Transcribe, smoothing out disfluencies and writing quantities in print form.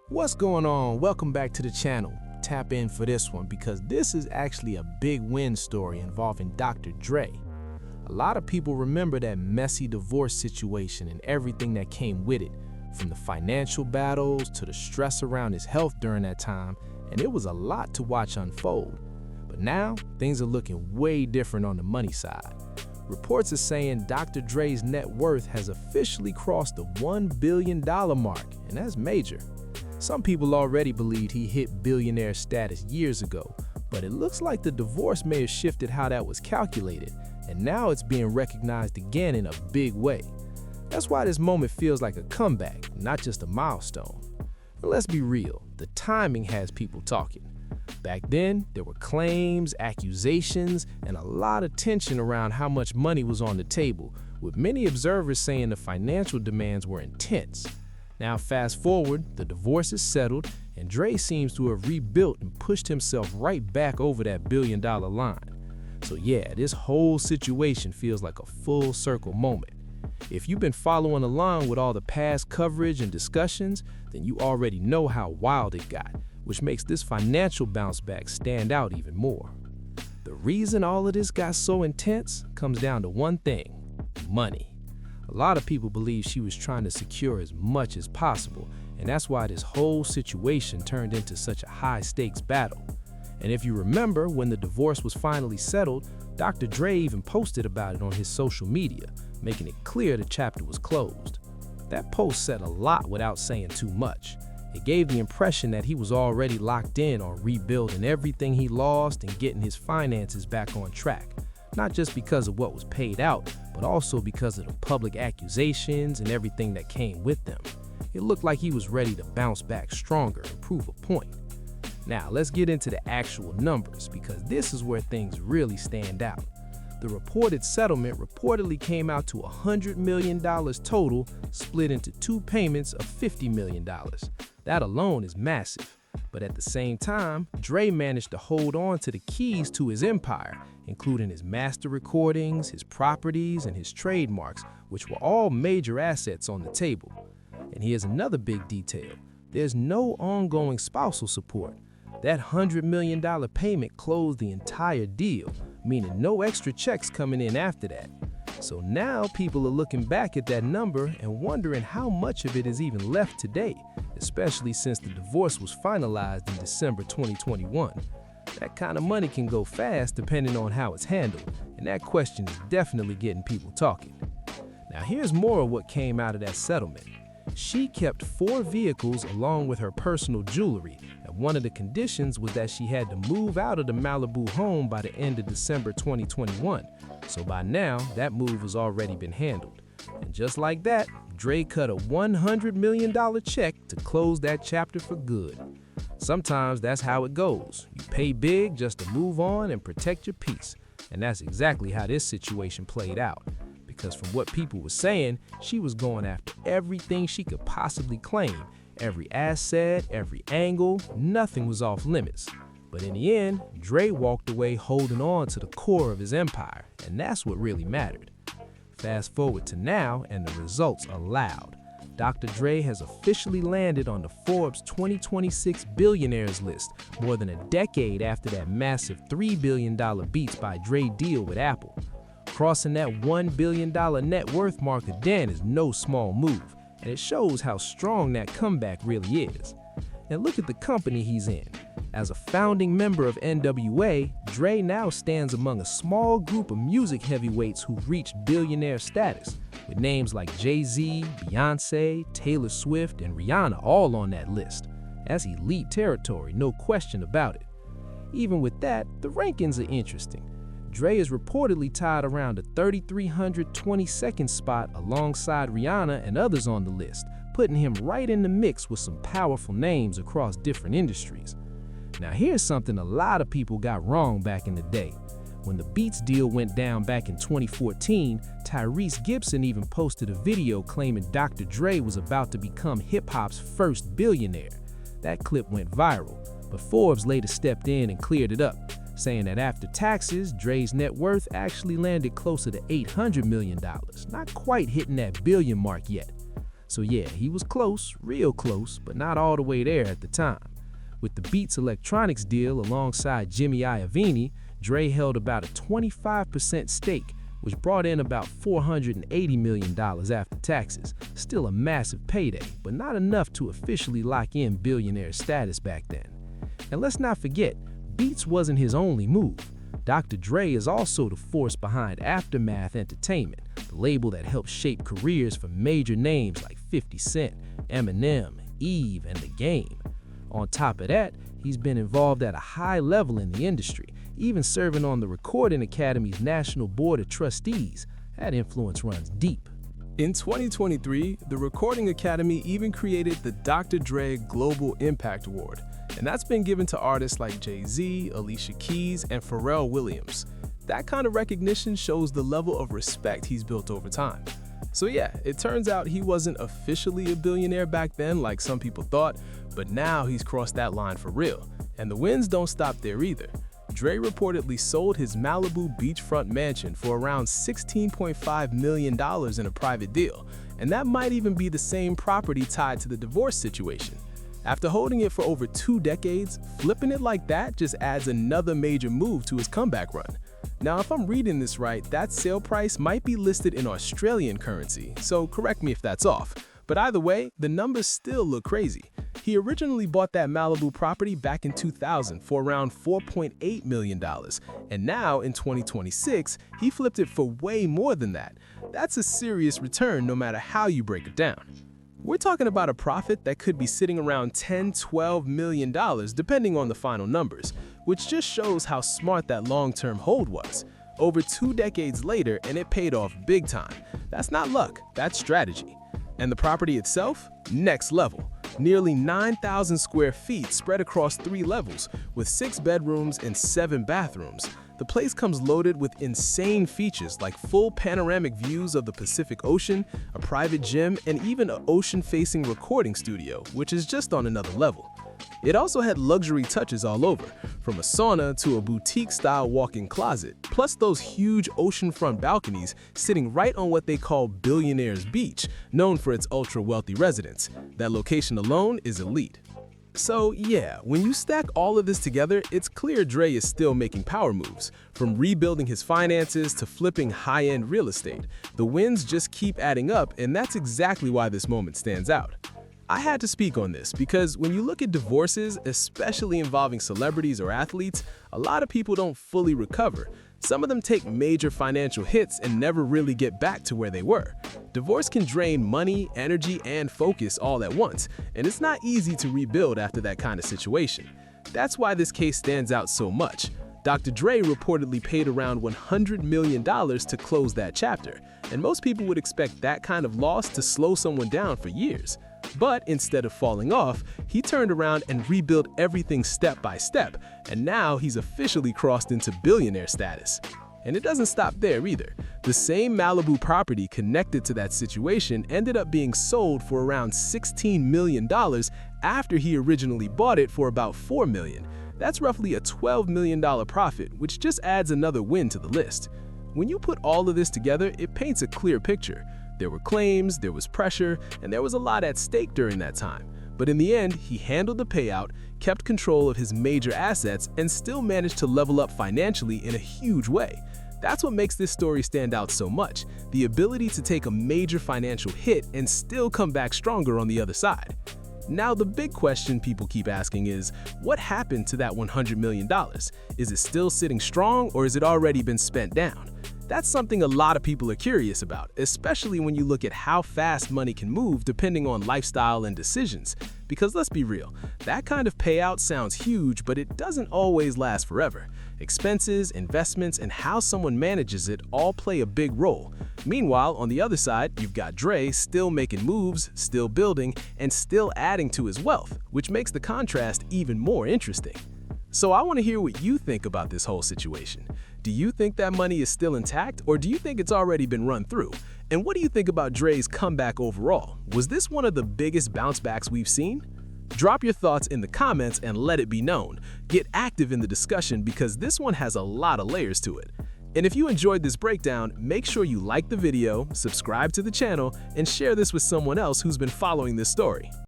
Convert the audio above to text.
What's going on? Welcome back to the channel. Tap in for this one because this is actually a big win story involving Dr. Dre. A lot of people remember that messy divorce situation and everything that came with it, from the financial battles to the stress around his health during that time, and it was a lot to watch unfold. But now, things are looking way different on the money side. Reports are saying Dr. Dre's net worth has officially crossed the $1 billion mark, and that's major. Some people already believed he hit billionaire status years ago, but it looks like the divorce may have shifted how that was calculated, and now it's being recognized again in a big way. That's why this moment feels like a comeback, not just a milestone. And let's be real, the timing has people talking. Back then, there were claims, accusations, and a lot of tension around how much money was on the table, with many observers saying the financial demands were intense. Now fast forward, the divorce is settled, and Dre seems to have rebuilt and pushed himself right back over that billion-dollar line. So yeah, this whole situation feels like a full circle moment. If you've been following along with all the past coverage and discussions, then you already know how wild it got, which makes this financial bounce back stand out even more. The reason all of this got so intense comes down to one thing: money. A lot of people believe she was trying to secure as much as possible, and that's why this whole situation turned into such a high-stakes battle. And if you remember, when the divorce was finally settled, Dr. Dre even posted about it on his social media, making it clear the chapter was closed. That post said a lot without saying too much. It gave the impression that he was already locked in on rebuilding everything he lost and getting his finances back on track. Not just because of what was paid out, but also because of the public accusations and everything that came with them. It looked like he was ready to bounce back stronger and prove a point. Now, let's get into the actual numbers, because this is where things really stand out. The reported settlement reportedly came out to $100 million total, split into two payments of $50 million. That alone is massive. But at the same time, Dre managed to hold on to the keys to his empire, including his master recordings, his properties, and his trademarks, which were all major assets on the table. And here's another big detail: there's no ongoing spousal support. That $100 million payment closed the entire deal, meaning no extra checks coming in after that. So now people are looking back at that number and wondering how much of it is even left today, especially since the divorce was finalized in December 2021. That kind of money can go fast depending on how it's handled, and that question is definitely getting people talking. Now here's more of what came out of that settlement. She kept 4 vehicles along with her personal jewelry, and one of the conditions was that she had to move out of the Malibu home by the end of December 2021. So by now, that move has already been handled. And just like that, Dre cut a $100 million check to close that chapter for good. Sometimes that's how it goes. You pay big just to move on and protect your peace. And that's exactly how this situation played out. Because from what people were saying, she was going after everything she could possibly claim. Every asset, every angle, nothing was off limits. But in the end, Dre walked away holding on to the core of his empire, and that's what really mattered. Fast forward to now, and the results are loud. Dr. Dre has officially landed on the Forbes 2026 Billionaires list, more than a decade after that massive $3 billion Beats by Dre deal with Apple. Crossing that $1 billion net worth mark again is no small move, and it shows how strong that comeback really is. And look at the company he's in. As a founding member of NWA, Dre now stands among a small group of music heavyweights who've reached billionaire status, with names like Jay-Z, Beyonce, Taylor Swift, and Rihanna all on that list. That's elite territory, no question about it. Even with that, the rankings are interesting. Dre is reportedly tied around the 3,322nd spot alongside Rihanna and others on the list, putting him right in the mix with some powerful names across different industries. Now here's something a lot of people got wrong back in the day. When the Beats deal went down back in 2014, Tyrese Gibson even posted a video claiming Dr. Dre was about to become hip-hop's first billionaire. That clip went viral, but Forbes later stepped in and cleared it up, saying that after taxes, Dre's net worth actually landed closer to $800 million, not quite hitting that billion mark yet. So yeah, he was close, real close, but not all the way there at the time. With the Beats Electronics deal alongside Jimmy Iovine, Dre held about a 25% stake, which brought in about $480 million after taxes. Still a massive payday, but not enough to officially lock in billionaire status back then. And let's not forget, Beats wasn't his only move. Dr. Dre is also the force behind Aftermath Entertainment, the label that helped shape careers for major names like 50 Cent, Eminem, Eve, and The Game. On top of that, he's been involved at a high level in the industry, even serving on the Recording Academy's National Board of Trustees. That influence runs deep. In 2023, the Recording Academy even created the Dr. Dre Global Impact Award, and that's been given to artists like Jay-Z, Alicia Keys, and Pharrell Williams. That kind of recognition shows the level of respect he's built over time. So yeah, it turns out he wasn't officially a billionaire back then like some people thought, but now he's crossed that line for real. And the wins don't stop there either. Dre reportedly sold his Malibu beachfront mansion for around $16.5 million in a private deal, and that might even be the same property tied to the divorce situation. After holding it for over 2 decades, flipping it like that just adds another major move to his comeback run. Now, if I'm reading this right, that sale price might be listed in Australian currency, so correct me if that's off. But either way, the numbers still look crazy. He originally bought that Malibu property back in 2000 for around $4.8 million, and now in 2026, he flipped it for way more than that. That's a serious return no matter how you break it down. We're talking about a profit that could be sitting around $10–12 million depending on the final numbers, which just shows how smart that long-term hold was. Over 2 decades later, and it paid off big time. That's not luck, that's strategy. And the property itself? Next level. Nearly 9,000 square feet spread across 3 levels, with 6 bedrooms and 7 bathrooms. The place comes loaded with insane features like full panoramic views of the Pacific Ocean, a private gym, and even an ocean-facing recording studio, which is just on another level. It also had luxury touches all over, from a sauna to a boutique-style walk-in closet, plus those huge oceanfront balconies sitting right on what they call Billionaire's Beach, known for its ultra-wealthy residents. That location alone is elite. So yeah, when you stack all of this together, it's clear Dre is still making power moves. From rebuilding his finances to flipping high-end real estate, the wins just keep adding up, and that's exactly why this moment stands out. I had to speak on this because when you look at divorces, especially involving celebrities or athletes, a lot of people don't fully recover. Some of them take major financial hits and never really get back to where they were. Divorce can drain money, energy, and focus all at once, and it's not easy to rebuild after that kind of situation. That's why this case stands out so much. Dr. Dre reportedly paid around $100 million to close that chapter, and most people would expect that kind of loss to slow someone down for years. But instead of falling off, he turned around and rebuilt everything step by step, and now he's officially crossed into billionaire status. And it doesn't stop there either. The same Malibu property connected to that situation ended up being sold for around $16 million after he originally bought it for about $4 million. That's roughly a $12 million profit, which just adds another win to the list. When you put all of this together, it paints a clear picture. There were claims, there was pressure, and there was a lot at stake during that time. But in the end, he handled the payout, kept control of his major assets, and still managed to level up financially in a huge way. That's what makes this story stand out so much, the ability to take a major financial hit and still come back stronger on the other side. Now, the big question people keep asking is, what happened to that $100 million? Is it still sitting strong, or has it already been spent down? That's something a lot of people are curious about, especially when you look at how fast money can move depending on lifestyle and decisions. Because let's be real, that kind of payout sounds huge, but it doesn't always last forever. Expenses, investments, and how someone manages it all play a big role. Meanwhile, on the other side, you've got Dre still making moves, still building, and still adding to his wealth, which makes the contrast even more interesting. So I want to hear what you think about this whole situation. Do you think that money is still intact, or do you think it's already been run through? And what do you think about Dre's comeback overall? Was this one of the biggest bounce backs we've seen? Drop your thoughts in the comments and let it be known. Get active in the discussion because this one has a lot of layers to it. And if you enjoyed this breakdown, make sure you like the video, subscribe to the channel, and share this with someone else who's been following this story.